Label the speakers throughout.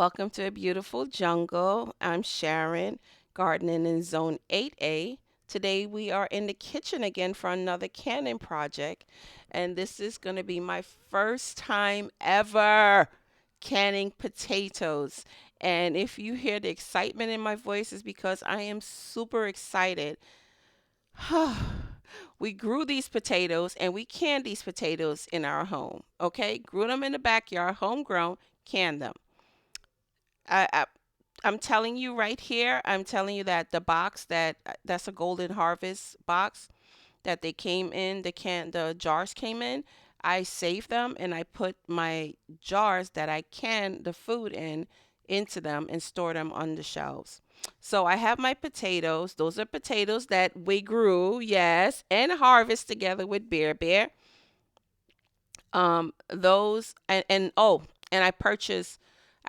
Speaker 1: Welcome to a beautiful jungle. I'm Sharon, gardening in Zone 8A. Today we are in the kitchen again for another canning project, and this is going to be my first time ever canning potatoes. And if you hear the excitement in my voice, is because I am super excited. We grew these potatoes and we canned these potatoes in our home. Okay, grew them in the backyard, homegrown, canned them. I I'm telling you right here, I'm telling you that the box that's a Golden Harvest box that they came in, the jars came in. I saved them and I put my jars that I can the food in into them and store them on the shelves. So I have my potatoes. Those are potatoes that we grew, yes, and harvest together with Bear. Those and oh, and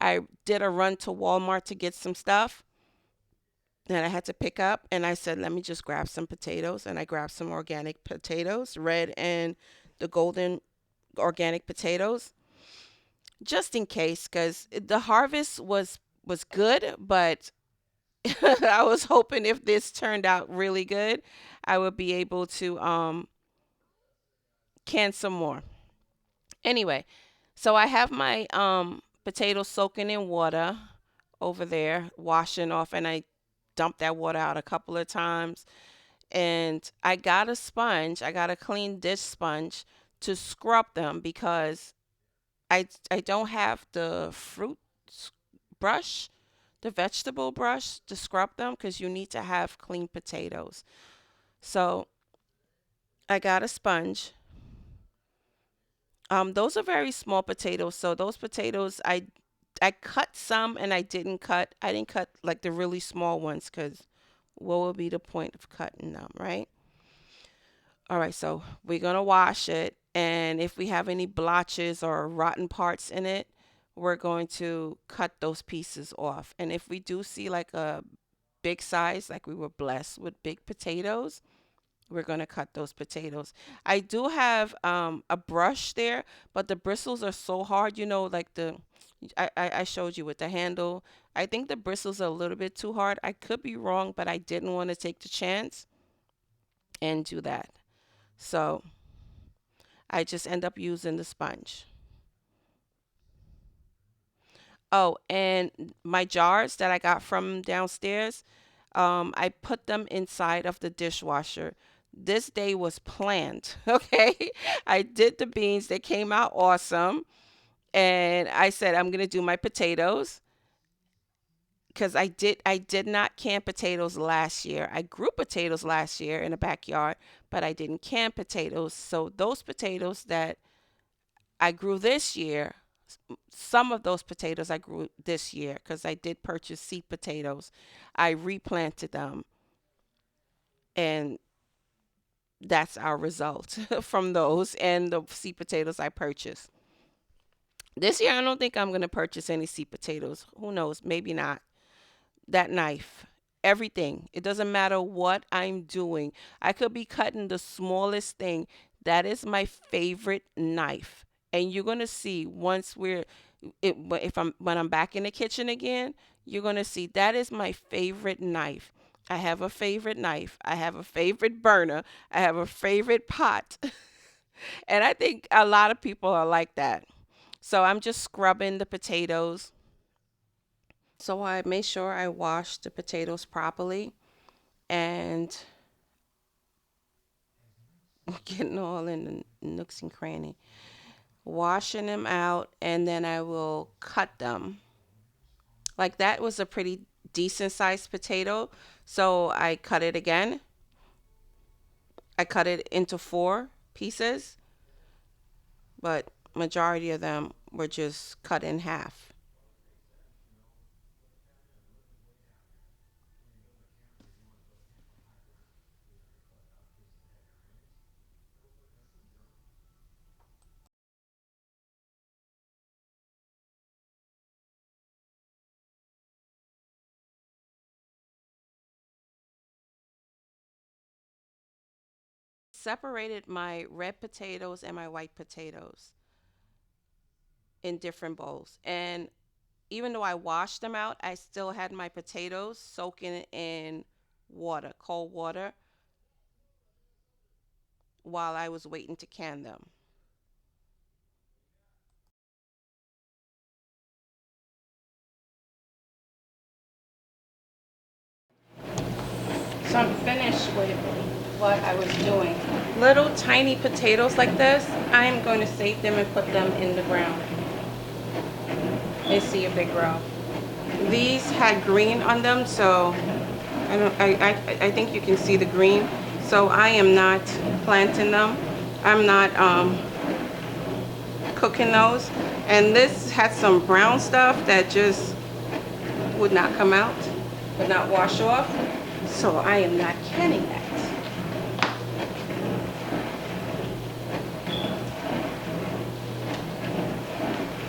Speaker 1: I did a run to Walmart to get some stuff that I had to pick up, and I said, let me just grab some potatoes, and I grabbed some organic potatoes, red and the golden organic potatoes, just in case, because the harvest was good, but I was hoping if this turned out really good, I would be able to can some more. Anyway, so I have my potatoes soaking in water over there, washing off, and I dumped that water out a couple of times. And I got a sponge, I got a clean dish sponge to scrub them because I don't have the brush, the vegetable brush to scrub them because you need to have clean potatoes. So I got a sponge. Those are very small potatoes. So those potatoes, I cut some and I didn't cut like the really small ones because what would be the point of cutting them, right? All right, so we're gonna wash it, and if we have any blotches or rotten parts in it, we're going to cut those pieces off. And if we do see like a big size, like we were blessed with big potatoes, we're gonna cut those potatoes. I do have a brush there, but the bristles are so hard, like I showed you with the handle. I think the bristles are a little bit too hard. I could be wrong, but I didn't want to take the chance and do that. So I just end up using the sponge. Oh, and my jars that I got from downstairs, I put them inside of the dishwasher. This day was planned, okay? I did the beans, they came out awesome. And I said, I'm gonna do my potatoes because I did not can potatoes last year. I grew potatoes last year in the backyard, but I didn't can potatoes. So those potatoes that I grew this year, some of those potatoes I grew this year because I did purchase seed potatoes. I replanted them, and that's our result from those and the seed potatoes I purchased. This year, I don't think I'm going to purchase any seed potatoes. Who knows? Maybe not. That knife, everything. It doesn't matter what I'm doing. I could be cutting the smallest thing. That is my favorite knife. And you're gonna see once if I'm when I'm back in the kitchen again, you're gonna see that is my favorite knife. I have a favorite knife. I have a favorite burner. I have a favorite pot. And I think a lot of people are like that. So I'm just scrubbing the potatoes. So I made sure I washed the potatoes properly and getting all in the nooks and cranny. Washing them out, and then I will cut them. Like that was a pretty decent sized potato. So I cut it again. I cut it into four pieces, but majority of them were just cut in half. Separated my red potatoes and my white potatoes in different bowls. And even though I washed them out, I still had my potatoes soaking in water, cold water, while I was waiting to can them. So I'm finished with what I was doing. Little tiny potatoes like this, I am going to save them and put them in the ground and see if they grow. These had green on them, so I think you can see the green. So I am not planting them. I'm not cooking those. And this had some brown stuff that just would not come out, would not wash off. So I am not canning that.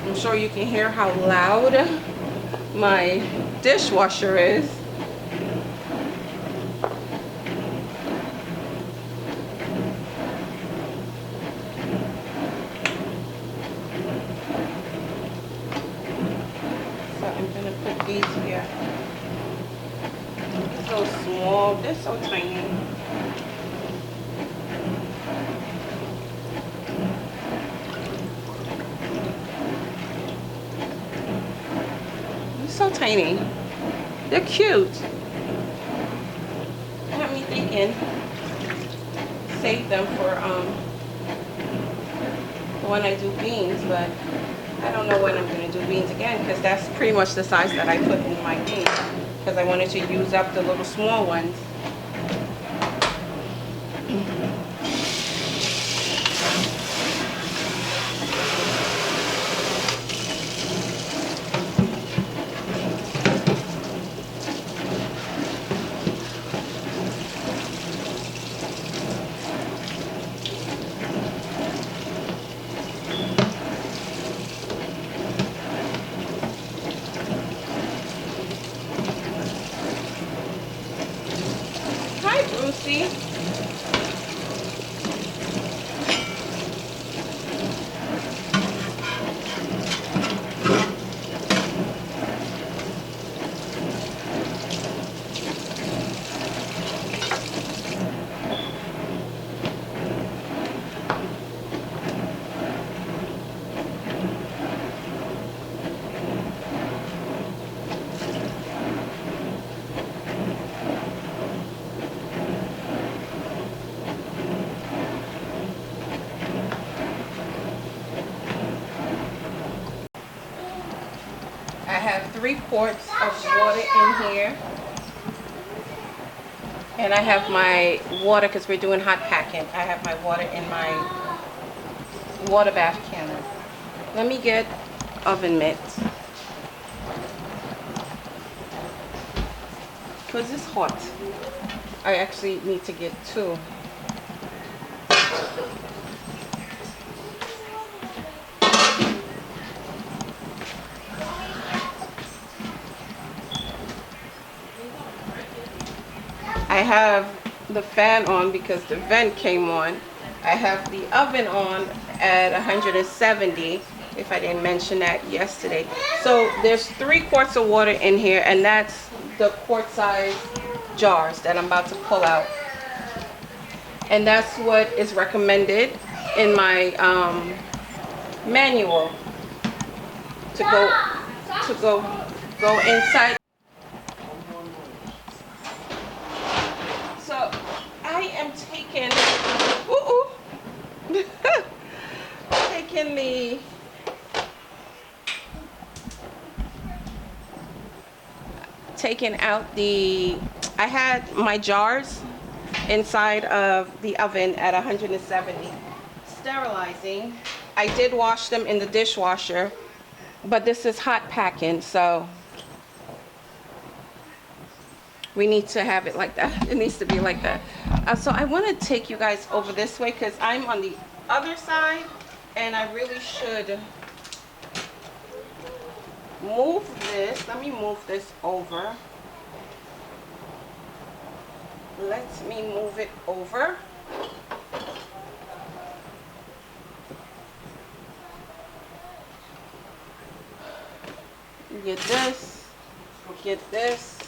Speaker 1: I'm sure you can hear how loud my dishwasher is. So I'm gonna put these here. They're so small, they're so tiny. They're so tiny. They're cute. Got me thinking, save them for when I do beans, but I don't know when I'm going to do beans again, because that's pretty much the size that I put in my beans, because I wanted to use up the little small ones. Hi, Brucey. I have 3 quarts of water in here. And I have my water, because we're doing hot packing. I have my water in my water bath canner. Let me get oven mitts, because it's hot. I actually need to get 2. I have the fan on because the vent came on. I have the oven on at 170, if I didn't mention that yesterday. So there's 3 quarts of water in here, and that's the quart size jars that I'm about to pull out. And that's what is recommended in my manual to go inside. So I am taking taking out the, I had my jars inside of the oven at 170, sterilizing. I did wash them in the dishwasher, but this is hot packing, so we need to have it like that. It needs to be like that. So I want to take you guys over this way, because I'm on the other side, and I really should move this. Let me move this over. Let me move it over. Get this, get this.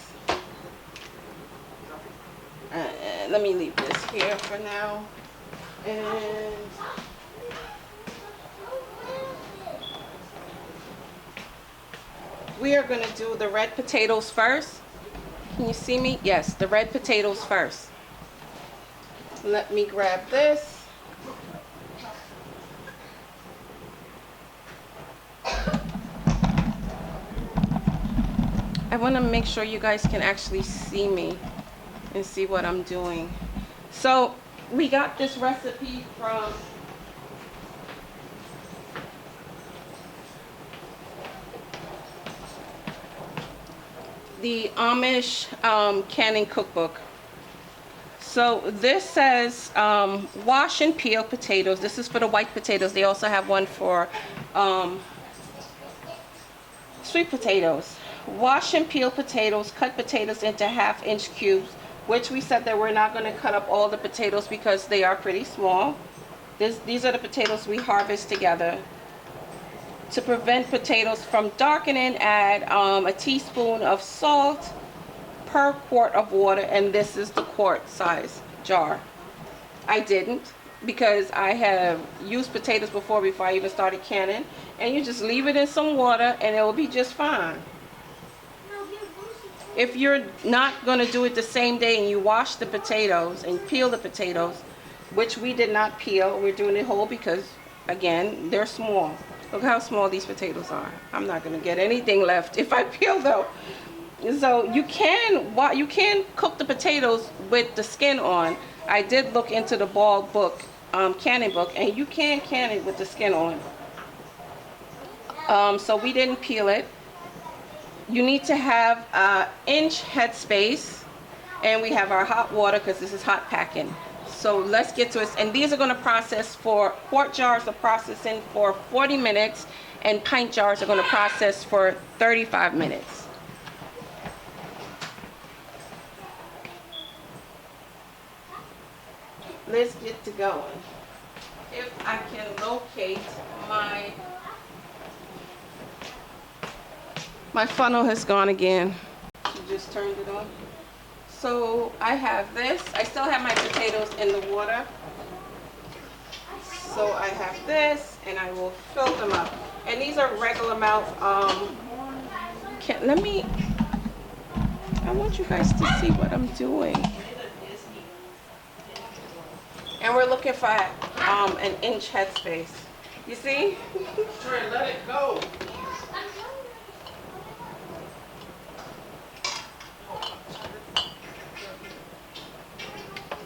Speaker 1: Let me leave this here for now. And we are going to do the red potatoes first. Can you see me? Yes, the red potatoes first. Let me grab this. I want to make sure you guys can actually see me and see what I'm doing. So we got this recipe from the Amish canning cookbook. So this says wash and peel potatoes. This is for the white potatoes. They also have one for sweet potatoes. Wash and peel potatoes. Cut potatoes into 1/2-inch cubes, which we said that we're not going to cut up all the potatoes because they are pretty small. These are the potatoes we harvest together. To prevent potatoes from darkening, add a teaspoon of salt per quart of water, and this is the quart size jar. I didn't, because I have used potatoes before I even started canning, and you just leave it in some water and it will be just fine. If you're not going to do it the same day and you wash the potatoes and peel the potatoes, which we did not peel, we're doing it whole because, again, they're small. Look how small these potatoes are. I'm not going to get anything left if I peel them. So you can cook the potatoes with the skin on. I did look into the Ball book, canning book, and you can can it with the skin on. So we didn't peel it. You need to have an inch headspace, and we have our hot water because this is hot packing. So let's get to it. And these are going to process for quart jars are processing for 40 minutes, and pint jars are going to process for 35 minutes. Let's get to going. If I can locate my funnel has gone again. She just turned it on. So I have this. I still have my potatoes in the water. So I have this, and I will fill them up. And these are regular amount. I want you guys to see what I'm doing. And we're looking for an inch headspace. You see?
Speaker 2: Sure, let it go.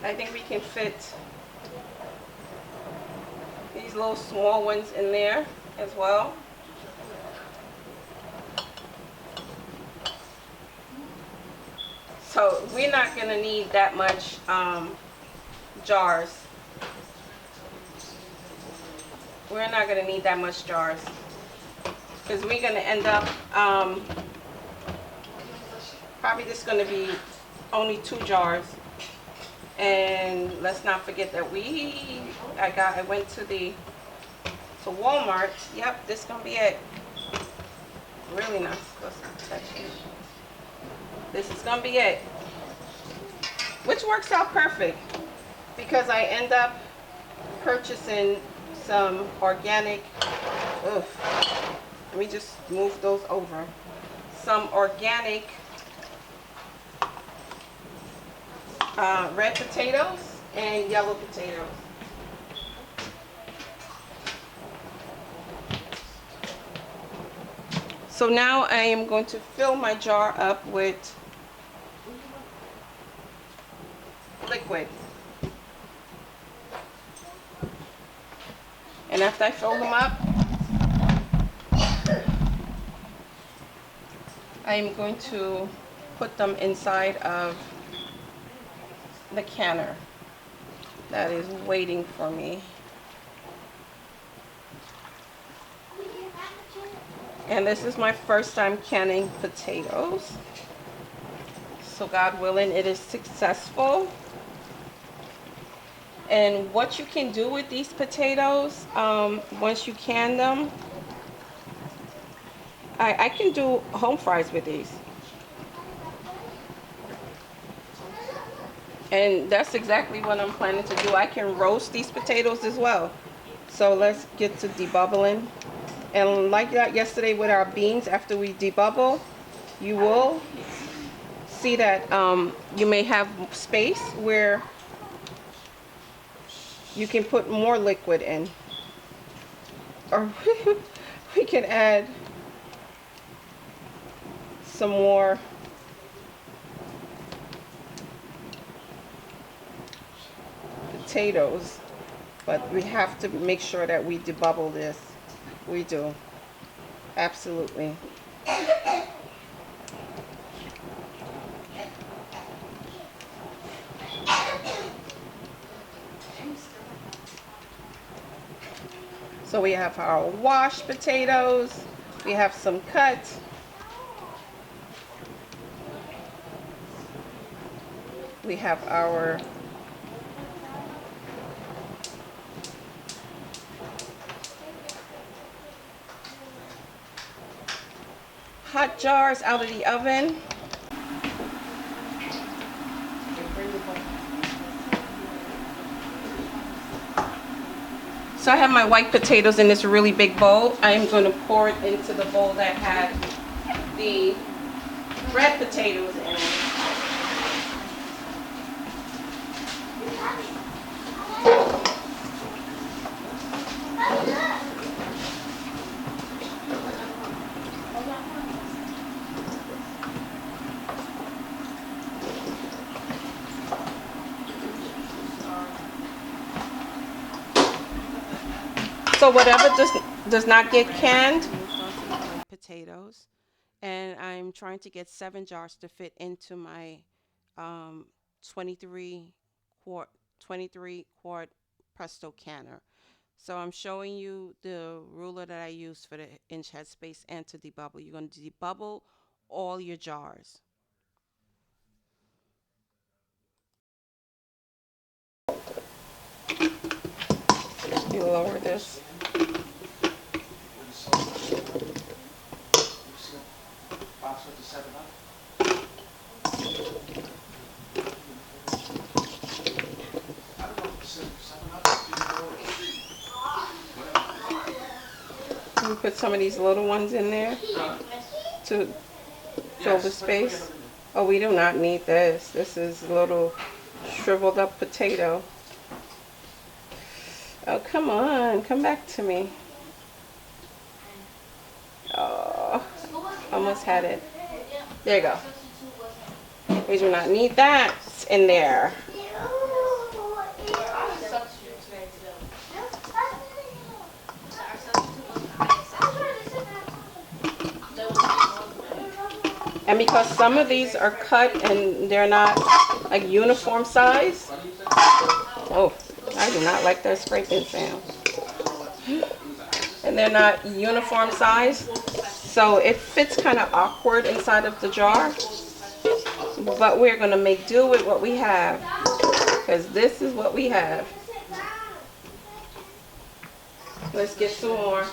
Speaker 1: I think we can fit these little small ones in there as well. So we're not going to need that much jars. We're not going to need that much jars because we're going to end up probably just going to be only 2 jars. And let's not forget that I went to Walmart. Yep, this is gonna be it. Really not supposed to touch it. This is gonna be it, which works out perfect because I end up purchasing some organic. Let me just move those over. Some organic red potatoes and yellow potatoes. So now I am going to fill my jar up with liquid. And after I fill them up, I am going to put them inside of the canner that is waiting for me. And this is my first time canning potatoes. So God willing, it is successful. And what you can do with these potatoes, once you can them, I can do home fries with these. And that's exactly what I'm planning to do. I can roast these potatoes as well. So let's get to debubbling. And like that yesterday with our beans, after we debubble, you will see that you may have space where you can put more liquid in. Or we can add some more potatoes. But we have to make sure that we debubble this. We do. Absolutely. So we have our washed potatoes. We have some cut. We have our hot jars out of the oven. So I have my white potatoes in this really big bowl. I am going to pour it into the bowl that had the red potatoes in it. So whatever does not get canned. Potatoes, and I'm trying to get 7 jars to fit into my um, 23 quart 23 quart Presto canner. So I'm showing you the ruler that I use for the inch headspace and to debubble. You're going to debubble all your jars. You lower this. You put some of these little ones in there to fill the space. Oh, we do not need this. This is a little shriveled up potato. Oh, come on. Come back to me. Oh, almost had it. There you go. We do not need that in there. And because some of these are cut and they're not like uniform size. Oh, I do not like that scraping sound. And they're not uniform size, so it fits kind of awkward inside of the jar. But we're going to make do with what we have, because this is what we have. Let's get some more.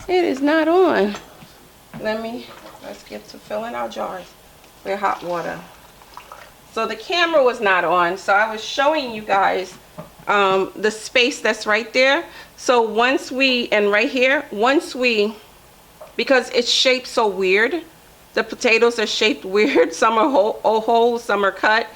Speaker 1: It is not on. Let's get to filling our jars with hot water. So the camera was not on, so I was showing you guys the space that's right there. So once we, and right here, because it's shaped so weird, the potatoes are shaped weird. Some are whole, some are cut.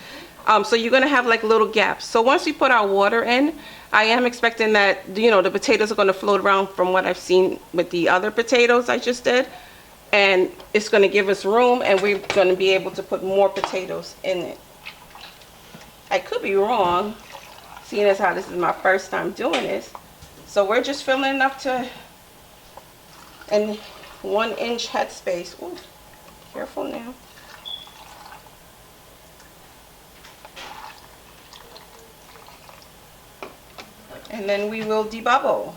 Speaker 1: So you're gonna have like little gaps. So once we put our water in, I am expecting that, you know, the potatoes are gonna float around from what I've seen with the other potatoes I just did. And it's gonna give us room, and we're gonna be able to put more potatoes in it. I could be wrong, seeing as how this is my first time doing this. So we're just filling enough to an 1-inch headspace. Ooh, careful now. And then we will debubble.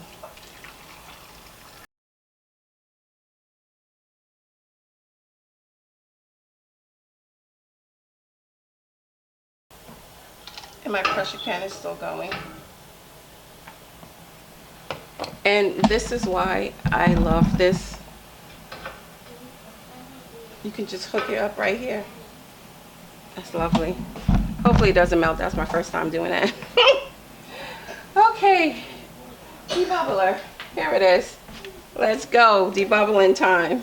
Speaker 1: And my pressure can is still going. And this is why I love this. You can just hook it up right here. That's lovely. Hopefully it doesn't melt. That's my first time doing that. Okay, debubbler. Here it is. Let's go. Debubbling time.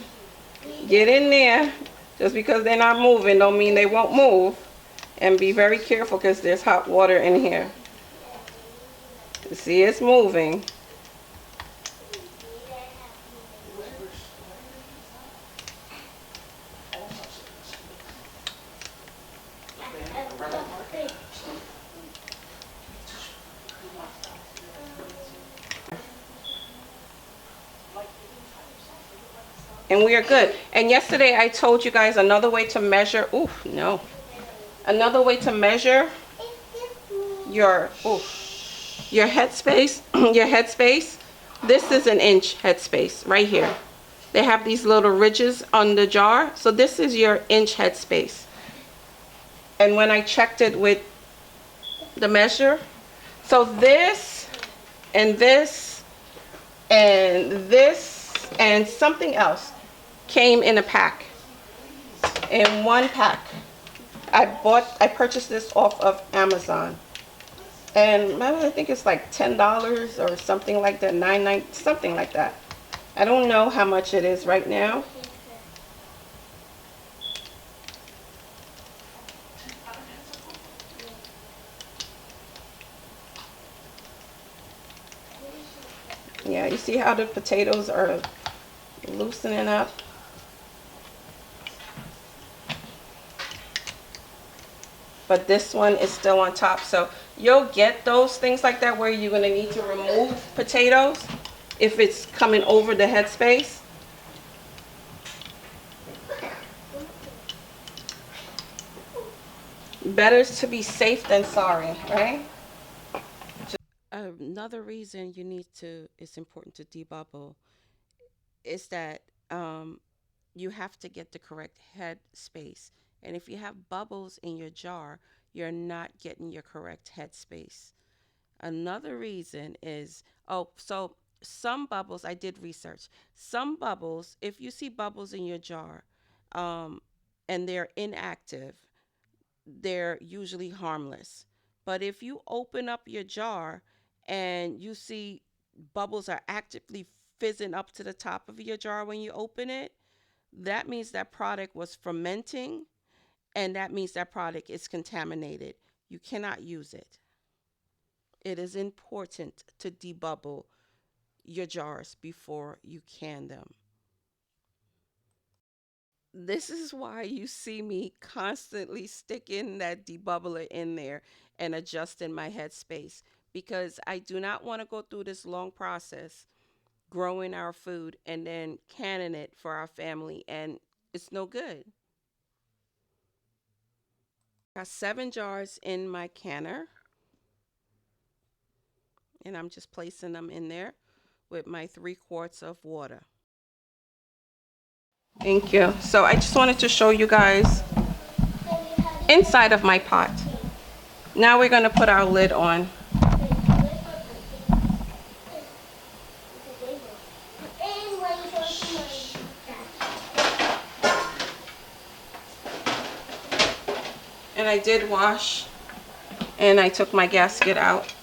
Speaker 1: Get in there. Just because they're not moving don't mean they won't move. And be very careful because there's hot water in here. See, it's moving. And we are good. And yesterday I told you guys another way to measure. Ooh, no. Another way to measure your headspace. Your headspace. This is an inch headspace right here. They have these little ridges on the jar. So this is your inch headspace. And when I checked it with the measure, so this and this and this and something else came in a pack, in one pack. I purchased this off of Amazon, and I think it's like $10 or something like that, $9.99, something like that. I don't know how much it is right now. Yeah, you see how the potatoes are loosening up? But this one is still on top. So you'll get those things like that where you're going to need to remove potatoes if it's coming over the headspace. Better to be safe than sorry, right? Another reason it's important to debubble is that you have to get the correct head space. And if you have bubbles in your jar, you're not getting your correct head space. Another reason is, so some bubbles, I did research. Some bubbles, if you see bubbles in your jar and they're inactive, they're usually harmless. But if you open up your jar and you see bubbles are actively fizzing up to the top of your jar when you open it, that means that product was fermenting, and that means that product is contaminated. You cannot use it. It is important to debubble your jars before you can them. This is why you see me constantly sticking that debubbler in there and adjusting my headspace, because I do not want to go through this long process growing our food and then canning it for our family, and it's no good. Got 7 jars in my canner, and I'm just placing them in there with my 3 quarts of water. Thank you. So I just wanted to show you guys inside of my pot. Now we're going to put our lid on. And I did wash, and I took my gasket out.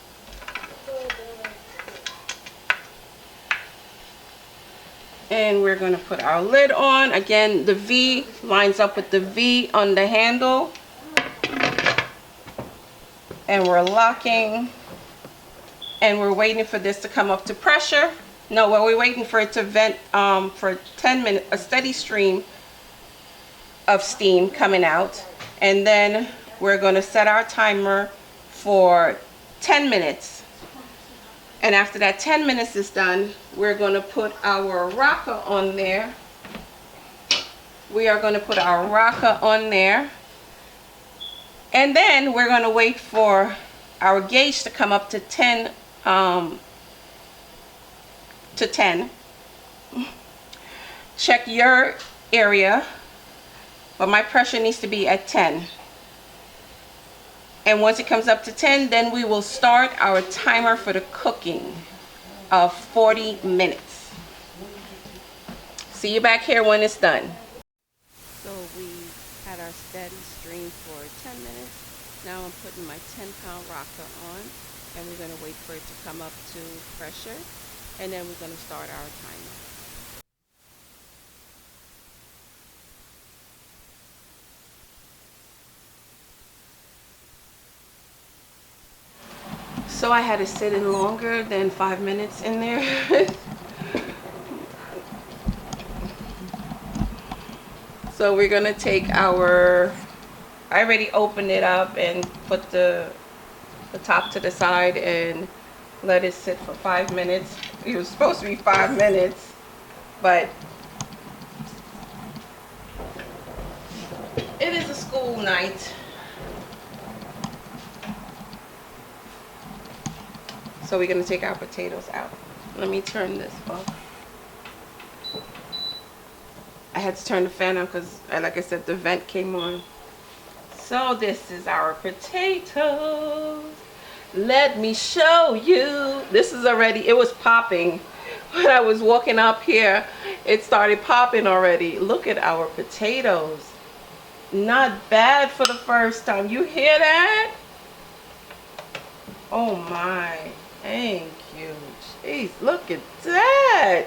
Speaker 1: And we're going to put our lid on. Again, the V lines up with the V on the handle. And we're locking. And we're waiting for this to come up to pressure. No, well, we're waiting for it to vent for 10 minutes, a steady stream of steam coming out. And then we're going to set our timer for 10 minutes. And after that 10 minutes is done, we're going to put our rocker on there. We are going to put our rocker on there. And then we're going to wait for our gauge to come up to 10. Check your area, but my pressure needs to be at 10. And once it comes up to 10, then we will start our timer for the cooking of 40 minutes. See you back here when it's done. So we had our steady stream for 10 minutes. Now I'm putting my 10-pound rocker on, and we're going to wait for it to come up to pressure, and then we're going to start our timer. So I had to sit in longer than 5 minutes in there. So we're gonna take our, I already opened it up and put the top to the side and let it sit for 5 minutes. It was supposed to be 5 minutes, but it is a school night. So we're gonna take our potatoes out. Let me turn this off. I had to turn the fan on because, like I said, the vent came on. So this is our potatoes. Let me show you. This is already, it was popping. When I was walking up here, it started popping already. Look at our potatoes. Not bad for the first time. You hear that? Oh my. Thank you. Jeez, look at that.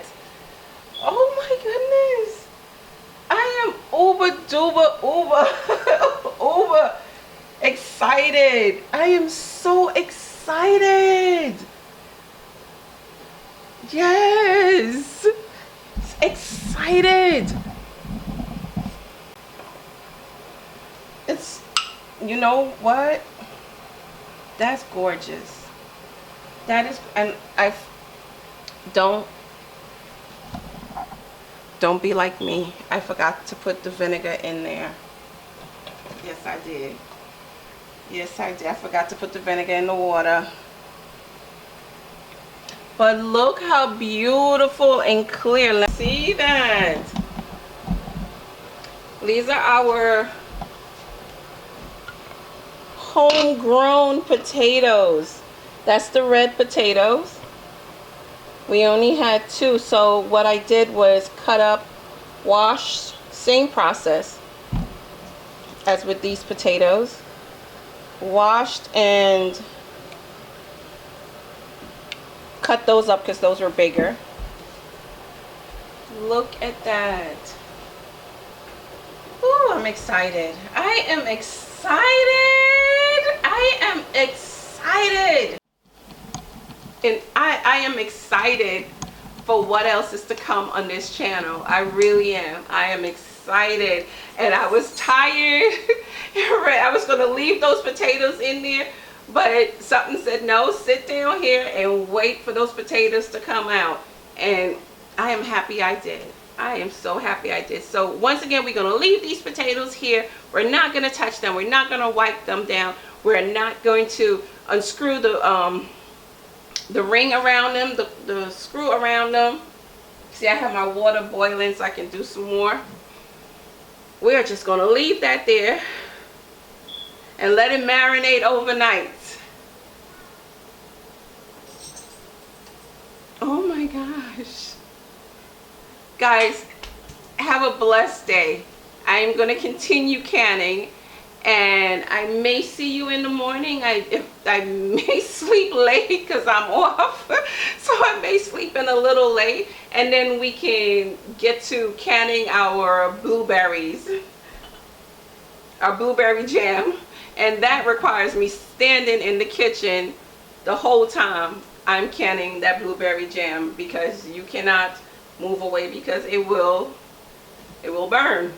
Speaker 1: Oh my goodness. I am uber uber excited. I am so excited. Yes. Excited. It's, you know what? That's gorgeous. That is, and I don't be like me. I forgot to put the vinegar in there. Yes, I did. Yes, I did. I forgot to put the vinegar in the water. But look how beautiful and clear. Let's see that. These are our homegrown potatoes. That's the red potatoes. We only had 2, so what I did was cut up, wash, same process as with these potatoes. Washed and cut those up because those were bigger. Look at that. Ooh, I'm excited. I am excited. I am excited. And I am excited for what else is to come on this channel. I really am. I am excited. And I was tired. I was going to leave those potatoes in there, but something said, no, sit down here and wait for those potatoes to come out. And I am happy I did. I am so happy I did. So once again, we're going to leave these potatoes here. We're not going to touch them. We're not going to wipe them down. We're not going to unscrew the ring around them, the screw around them. See, I have my water boiling so I can do some more. We're just going to leave that there and let it marinate overnight. Oh my gosh. Guys, have a blessed day. I am going to continue canning. And I may see you in the morning. I may sleep late because I'm off. So I may sleep in a little late. And then we can get to canning our blueberries. Our blueberry jam. And that requires me standing in the kitchen the whole time I'm canning that blueberry jam. Because you cannot move away because it will burn.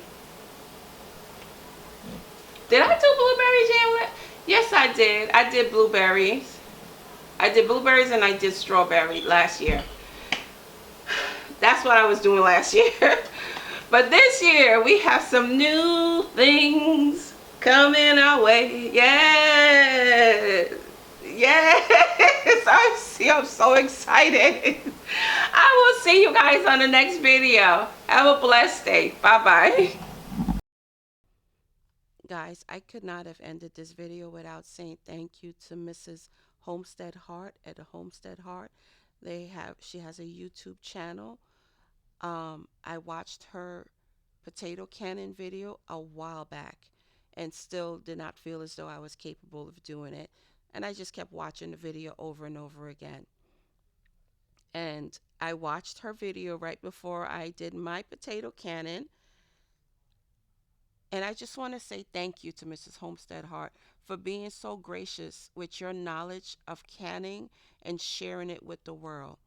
Speaker 1: Did I do blueberry jam? Yes, I did. I did blueberries. I did blueberries and I did strawberry last year. That's what I was doing last year. But this year, we have some new things coming our way. Yes. Yes. I'm so excited. I will see you guys on the next video. Have a blessed day. Bye-bye. Guys, I could not have ended this video without saying thank you to Mrs. Homestead Heart at the Homestead Heart. She has a YouTube channel. I watched her potato cannon video a while back and still did not feel as though I was capable of doing it. And I just kept watching the video over and over again. And I watched her video right before I did my potato cannon. And I just want to say thank you to Mrs. Homestead Hart for being so gracious with your knowledge of canning and sharing it with the world.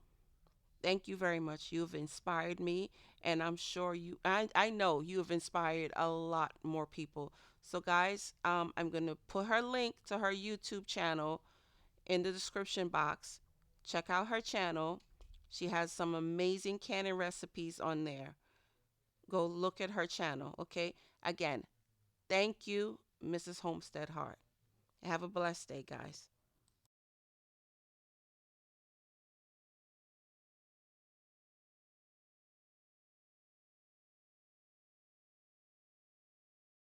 Speaker 1: Thank you very much. You've inspired me, and I'm sure I know you have inspired a lot more people. So, guys, I'm going to put her link to her YouTube channel in the description box. Check out her channel. She has some amazing canning recipes on there. Go look at her channel, okay? Again, thank you, Mrs. Homestead Hart. Have a blessed day, guys.